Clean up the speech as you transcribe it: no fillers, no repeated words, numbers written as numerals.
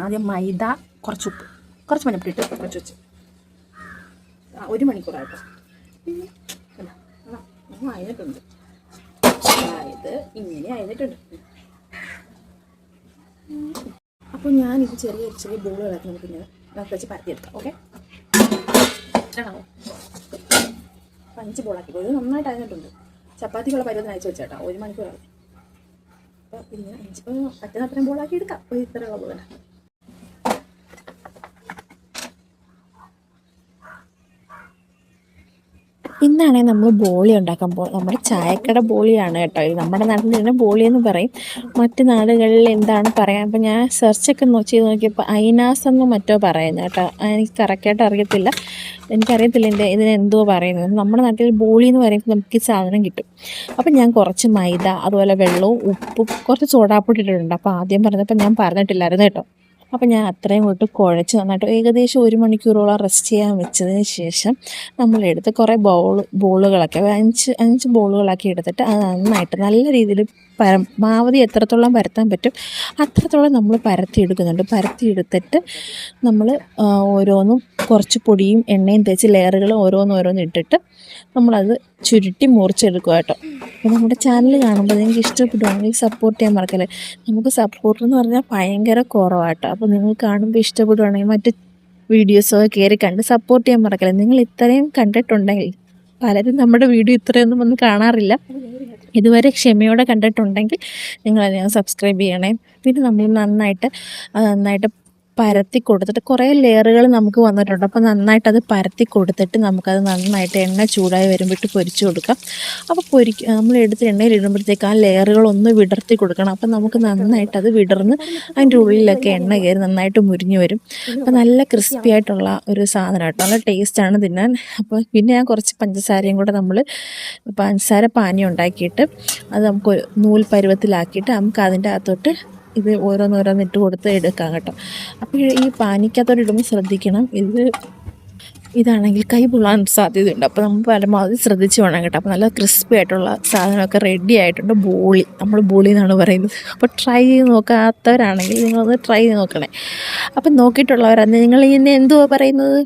ആദ്യം മൈദ, കുറച്ച് ഉപ്പ്, കുറച്ച് മഞ്ഞപ്പൊടി ഇട്ട് കുറച്ച് വെച്ച് 1 മണിക്കൂറായിട്ടോ. ആയിട്ടുണ്ട്, അതായത് ഇങ്ങനെ ആയിട്ടുണ്ട്. അപ്പോൾ ഞാനിത് ചെറിയ ചെറിയ ബോളുകളാക്കി നമുക്കിങ്ങനെ വെച്ച് പരത്തിയെടുക്കാം. ഓക്കെ, ആണോ 5 ബോളാക്കി പോയി. നന്നായിട്ട് അയഞ്ഞിട്ടുണ്ട്. ചപ്പാത്തിക്കുള്ള പരുവത്തിന് അയച്ചു വെച്ചേട്ടാ, 1 മണിക്കൂറാണ്. അപ്പോൾ ഇങ്ങനെ 5 പറ്റുന്ന അത്രയും ബോളാക്കി എടുക്കാം. ഒരു ഇത്രയുള്ള പോലെ. ഇന്നാണെങ്കിൽ നമ്മൾ ബോളി ഉണ്ടാക്കാൻ പോകും. നമ്മുടെ ചായക്കട ബോളിയാണ് കേട്ടോ. ഇത് നമ്മുടെ നാട്ടിൽ തന്നെ ബോളി എന്ന് പറയും. മറ്റു നാടുകളിൽ എന്താണ് പറയാൻ, അപ്പോൾ ഞാൻ സെർച്ചൊക്കെ ചെയ്ത് നോക്കിയപ്പോൾ ഐനാസ് എന്ന് മറ്റോ പറയുന്നത് കേട്ടോ. എനിക്ക് കറക്റ്റായിട്ട് അറിയത്തില്ല, എനിക്കറിയത്തില്ല ഇതിനെന്തോ പറയുന്നത്. നമ്മുടെ നാട്ടിൽ ബോളി എന്ന് പറയുമ്പോൾ നമുക്ക് ഈ സാധനം കിട്ടും. അപ്പം ഞാൻ കുറച്ച് മൈദ, അതുപോലെ വെള്ളവും ഉപ്പും കുറച്ച് സോഡാപ്പൊടി ഇട്ടിട്ടുണ്ട്. അപ്പോൾ ആദ്യം പറഞ്ഞപ്പോൾ ഞാൻ പറഞ്ഞിട്ടില്ലായിരുന്നു കേട്ടോ. അപ്പം ഞാൻ അത്രയും കൊണ്ട് കുഴച്ച് നന്നായിട്ട് ഏകദേശം 1 മണിക്കൂറോളം റെസ്റ്റ് ചെയ്യാൻ വെച്ചതിന് ശേഷം നമ്മളെടുത്ത് കുറേ ബോളുകളൊക്കെ 5 ബോളുകളാക്കി എടുത്തിട്ട് അത് നന്നായിട്ട് നല്ല രീതിയിൽ പരമാവധി എത്രത്തോളം പരത്താൻ പറ്റും അത്രത്തോളം നമ്മൾ പരത്തിയെടുക്കുന്നുണ്ട്. പരത്തിയെടുത്തിട്ട് നമ്മൾ ഓരോന്നും കുറച്ച് പൊടിയും എണ്ണയും തേച്ച് ലെയറുകൾ ഓരോന്നോരോന്ന് ഇട്ടിട്ട് നമ്മളത് ചുരുട്ടി മുറിച്ചെടുക്കുക കേട്ടോ. അപ്പോൾ നമ്മുടെ ചാനൽ കാണുമ്പോൾ നിങ്ങൾക്ക് ഇഷ്ടപ്പെടുവാണെങ്കിൽ സപ്പോർട്ട് ചെയ്യാൻ മറക്കല്ലേ. നമുക്ക് സപ്പോർട്ട് എന്ന് പറഞ്ഞാൽ ഭയങ്കര കുറവാട്ടോ. അപ്പോൾ നിങ്ങൾ കാണുമ്പോൾ ഇഷ്ടപ്പെടുവാണെങ്കിൽ മറ്റ് വീഡിയോസൊക്കെ കയറി കണ്ട് സപ്പോർട്ട് ചെയ്യാൻ മറക്കല്ലേ. നിങ്ങൾ ഇത്രയും കണ്ടിട്ടുണ്ടെങ്കിൽ, പലരും നമ്മുടെ വീഡിയോ ഇത്രയൊന്നും ഒന്നും കാണാറില്ല, ഇതുവരെ ക്ഷമയോടെ കണ്ടിട്ടുണ്ടെങ്കിൽ നിങ്ങളതിനെ സബ്സ്ക്രൈബ് ചെയ്യണേ. പിന്നെ നമ്മൾ നന്നായിട്ട് പരത്തി കൊടുത്തിട്ട് കുറേ ലെയറുകൾ നമുക്ക് വന്നിട്ടുണ്ട്. അപ്പോൾ നന്നായിട്ടത് പരത്തി കൊടുത്തിട്ട് നമുക്കത് നന്നായിട്ട് എണ്ണ ചൂടായി വരുമ്പോഴേക്ക് പൊരിച്ച് കൊടുക്കാം. അപ്പോൾ നമ്മൾ എടുത്ത് എണ്ണയിൽ ഇടുമ്പോഴത്തേക്ക് ആ ലെയറുകളൊന്ന് വിടർത്തി കൊടുക്കണം. അപ്പോൾ നമുക്ക് നന്നായിട്ടത് വിടർന്ന് അതിൻ്റെ ഉള്ളിലൊക്കെ എണ്ണ കയറി നന്നായിട്ട് മുരിഞ്ഞ് വരും. അപ്പോൾ നല്ല ക്രിസ്പി ആയിട്ടുള്ള ഒരു സാധനം കേട്ടോ, നല്ല ടേസ്റ്റാണ് തിന്നാൻ. അപ്പോൾ പിന്നെ ഞാൻ കുറച്ച് പഞ്ചസാരയും കൂടെ പഞ്ചസാര പാനി ഉണ്ടാക്കിയിട്ട് അത് നമുക്ക് നൂൽ പരുവത്തിലാക്കിയിട്ട് നമുക്ക് അതിൻ്റെ അകത്തോട്ട് ഇത് ഓരോന്നോരോന്നിട്ട് കൊടുത്ത് എടുക്കാം കേട്ടോ. അപ്പോൾ ഈ പാനിക്കകത്തോട്ട് ഇടുമ്പോൾ ശ്രദ്ധിക്കണം, ഇതാണെങ്കിൽ കൈ പൊള്ളാൻ സാധ്യതയുണ്ട്. അപ്പോൾ നമ്മൾ പരമാവധി ശ്രദ്ധിച്ച് വേണം കേട്ടോ. അപ്പോൾ നല്ല ക്രിസ്പി ആയിട്ടുള്ള സാധനമൊക്കെ റെഡി ആയിട്ടുണ്ട്. നമ്മൾ ബോളി എന്നാണ് പറയുന്നത്. അപ്പോൾ ട്രൈ ചെയ്ത് നോക്കാത്തവരാണെങ്കിൽ നിങ്ങളൊന്ന് ട്രൈ ചെയ്ത് നോക്കണേ. അപ്പം നോക്കിയിട്ടുള്ളവരന്ന് നിങ്ങൾ ഇന്ന് എന്തുവാ പറയുന്നത്?